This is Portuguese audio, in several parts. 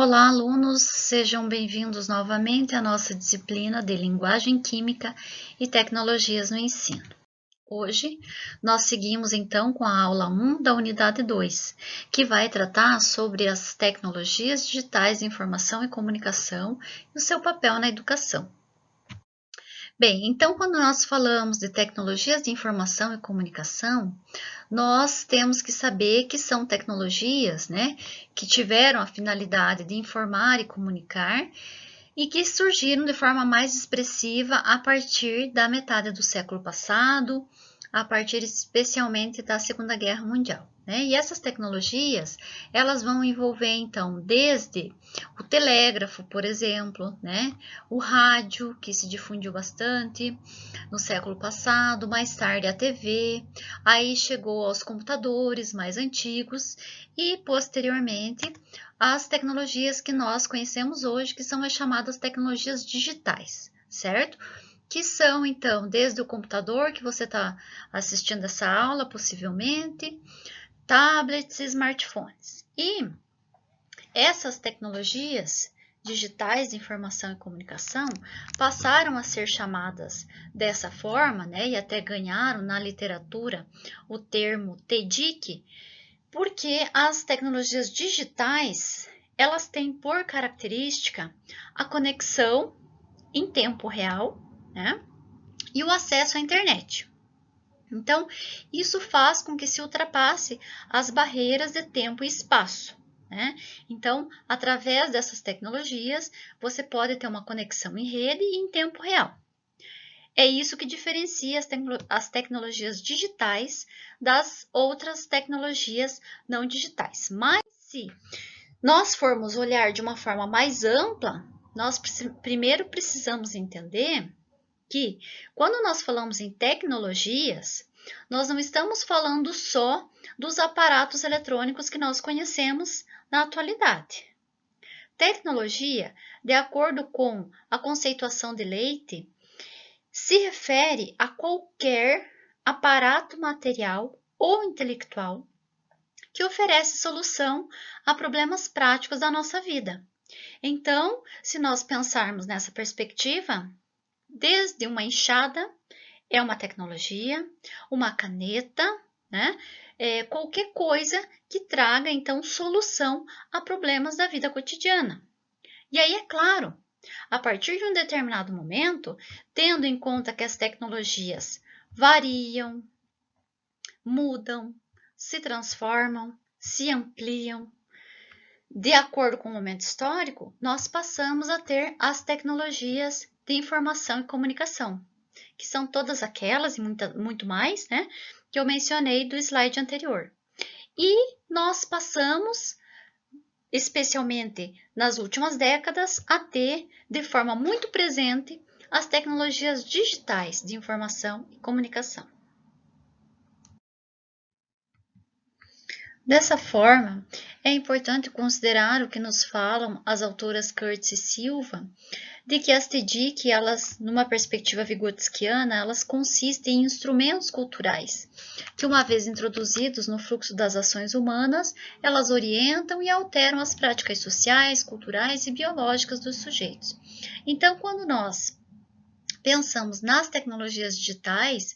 Olá, alunos, sejam bem-vindos novamente à nossa disciplina de Linguagem Química e Tecnologias no Ensino. Hoje, nós seguimos então com a aula 1 da unidade 2, que vai tratar sobre as tecnologias digitais de informação e comunicação e o seu papel na educação. Bem, então, quando nós falamos de tecnologias de informação e comunicação, nós temos que saber que são tecnologias, né, que tiveram a finalidade de informar e comunicar e que surgiram de forma mais expressiva a partir da metade do século passado, a partir especialmente da Segunda Guerra Mundial, né? E essas tecnologias, elas vão envolver então desde o telégrafo, por exemplo, né? O rádio, que se difundiu bastante no século passado, mais tarde a TV, aí chegou aos computadores mais antigos e posteriormente as tecnologias que nós conhecemos hoje, que são as chamadas tecnologias digitais, certo? Que são, então, desde o computador que você está assistindo essa aula, possivelmente, tablets e smartphones. E essas tecnologias digitais de informação e comunicação passaram a ser chamadas dessa forma, né, e até ganharam na literatura o termo TDIC, porque as tecnologias digitais, elas têm por característica a conexão em tempo real, né? E o acesso à internet. Então, isso faz com que se ultrapasse as barreiras de tempo e espaço, né? Então, através dessas tecnologias, você pode ter uma conexão em rede e em tempo real. É isso que diferencia as tecnologias digitais das outras tecnologias não digitais. Mas se nós formos olhar de uma forma mais ampla, nós primeiro precisamos entender que, quando nós falamos em tecnologias, nós não estamos falando só dos aparatos eletrônicos que nós conhecemos na atualidade. Tecnologia, de acordo com a conceituação de Leite, se refere a qualquer aparato material ou intelectual que oferece solução a problemas práticos da nossa vida. Então, se nós pensarmos nessa perspectiva, desde uma enxada é uma tecnologia, uma caneta, né? Qualquer coisa que traga, então, solução a problemas da vida cotidiana. E aí, é claro, a partir de um determinado momento, tendo em conta que as tecnologias variam, mudam, se transformam, se ampliam, de acordo com o momento histórico, nós passamos a ter as tecnologias de informação e comunicação, que são todas aquelas e muito mais, né, que eu mencionei do slide anterior. E nós passamos, especialmente nas últimas décadas, a ter de forma muito presente as tecnologias digitais de informação e comunicação. Dessa forma, é importante considerar o que nos falam as autoras Curtis e Silva, de que as TDIC, elas, numa perspectiva vygotskiana, elas consistem em instrumentos culturais, que uma vez introduzidos no fluxo das ações humanas, elas orientam e alteram as práticas sociais, culturais e biológicas dos sujeitos. Então, quando nós pensamos nas tecnologias digitais,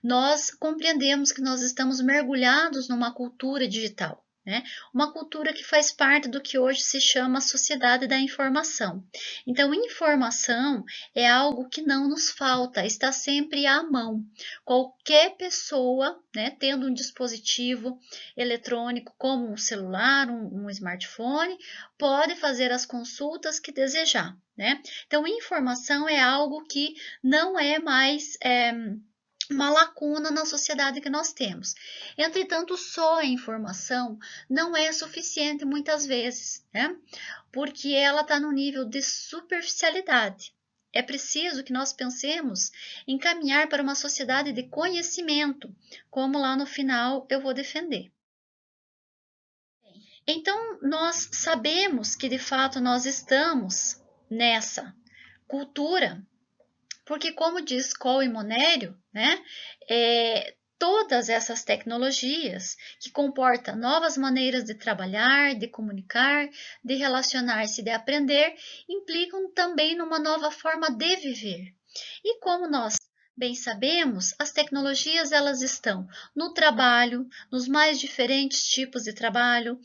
nós compreendemos que nós estamos mergulhados numa cultura digital, né? Uma cultura que faz parte do que hoje se chama sociedade da informação. Então, informação é algo que não nos falta, está sempre à mão. Qualquer pessoa, né, tendo um dispositivo eletrônico como um celular, um smartphone, pode fazer as consultas que desejar, né? Então, informação é algo que não é mais uma lacuna na sociedade que nós temos. Entretanto, só a informação não é suficiente muitas vezes, né? Porque ela está no nível de superficialidade. É preciso que nós pensemos em caminhar para uma sociedade de conhecimento, como lá no final eu vou defender. Então, nós sabemos que de fato nós estamos nessa cultura, porque como diz Cole e Monério, né, todas essas tecnologias, que comportam novas maneiras de trabalhar, de comunicar, de relacionar-se, de aprender, implicam também numa nova forma de viver. E como nós bem sabemos, as tecnologias elas estão no trabalho, nos mais diferentes tipos de trabalho,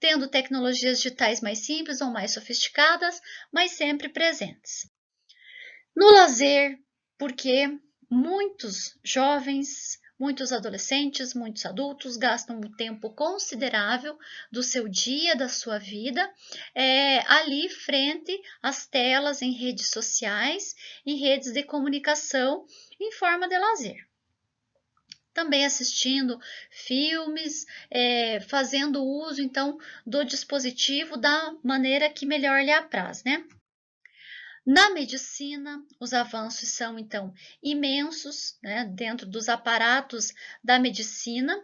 tendo tecnologias digitais mais simples ou mais sofisticadas, mas sempre presentes. No lazer, porque muitos jovens, muitos adolescentes, muitos adultos gastam um tempo considerável do seu dia, da sua vida, ali frente às telas em redes sociais, em redes de comunicação, em forma de lazer. Também assistindo filmes, fazendo uso, então, do dispositivo da maneira que melhor lhe apraz, né? Na medicina, os avanços são, então, imensos, né? Dentro dos aparatos da medicina,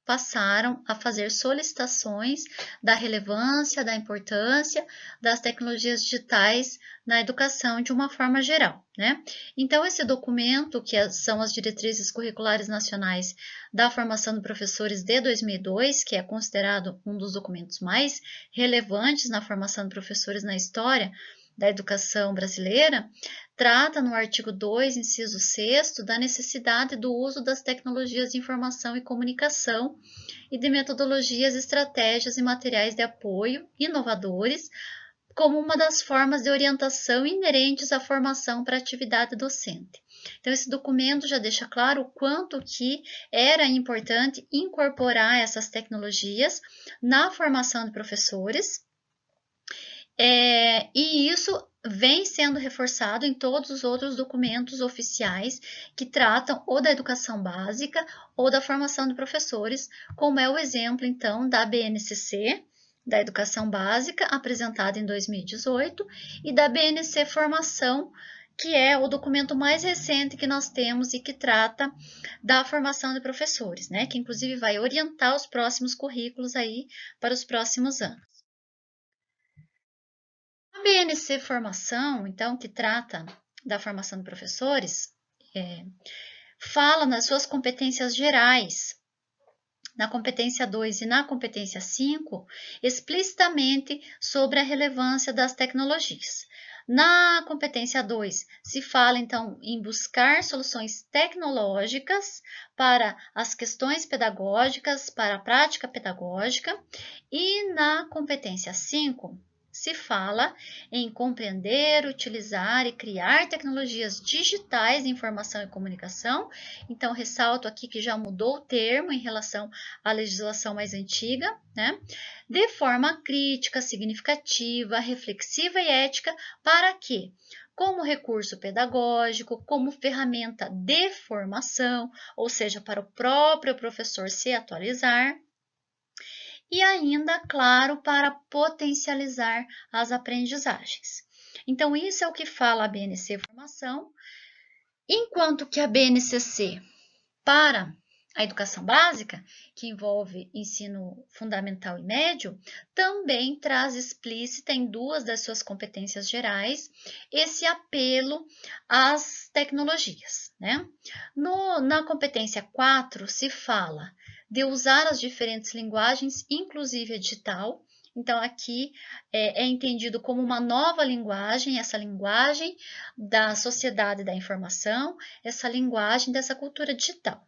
passaram a fazer solicitações da relevância, da importância das tecnologias digitais na educação de uma forma geral, né? Então, esse documento, que são as Diretrizes Curriculares Nacionais da Formação de Professores de 2002, que é considerado um dos documentos mais relevantes na formação de professores na história da educação brasileira, trata no artigo 2, inciso 6º, da necessidade do uso das tecnologias de informação e comunicação e de metodologias, estratégias e materiais de apoio inovadores como uma das formas de orientação inerentes à formação para a atividade docente. Então, esse documento já deixa claro o quanto que era importante incorporar essas tecnologias na formação de professores, e isso vem sendo reforçado em todos os outros documentos oficiais que tratam ou da educação básica ou da formação de professores, como é o exemplo, então, da BNCC, da Educação Básica, apresentada em 2018, e da BNC Formação, que é o documento mais recente que nós temos e que trata da formação de professores, né? Que inclusive vai orientar os próximos currículos aí para os próximos anos. A BNC Formação, então, que trata da formação de professores, fala nas suas competências gerais, na competência 2 e na competência 5, explicitamente sobre a relevância das tecnologias. Na competência 2, se fala, então, em buscar soluções tecnológicas para as questões pedagógicas, para a prática pedagógica, e na competência 5, se fala em compreender, utilizar e criar tecnologias digitais de informação e comunicação. Então, ressalto aqui que já mudou o termo em relação à legislação mais antiga, né? De forma crítica, significativa, reflexiva e ética, para que, como recurso pedagógico, como ferramenta de formação, ou seja, para o próprio professor se atualizar, e ainda, claro, para potencializar as aprendizagens. Então, isso é o que fala a BNC Formação, enquanto que a BNCC, para a educação básica, que envolve ensino fundamental e médio, também traz explícita em duas das suas competências gerais esse apelo às tecnologias, né? Na competência 4 se fala de usar as diferentes linguagens, inclusive a digital. Então, aqui é entendido como uma nova linguagem, essa linguagem da sociedade da informação, essa linguagem dessa cultura digital.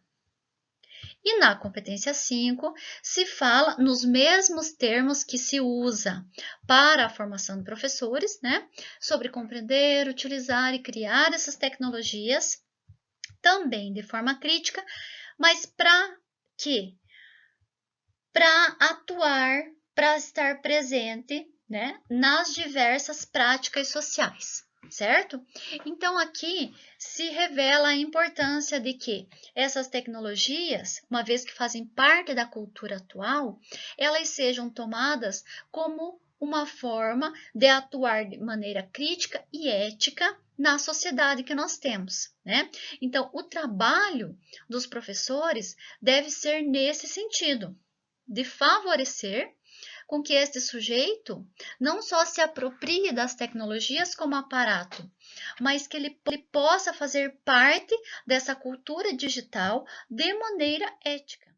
E na competência 5, se fala nos mesmos termos que se usa para a formação de professores, né? Sobre compreender, utilizar e criar essas tecnologias, também de forma crítica, mas para quê? Para atuar, para estar presente, né, nas diversas práticas sociais, certo? Então, aqui se revela a importância de que essas tecnologias, uma vez que fazem parte da cultura atual, elas sejam tomadas como uma forma de atuar de maneira crítica e ética na sociedade que nós temos, né? Então, o trabalho dos professores deve ser nesse sentido, de favorecer com que este sujeito não só se aproprie das tecnologias como aparato, mas que ele possa fazer parte dessa cultura digital de maneira ética.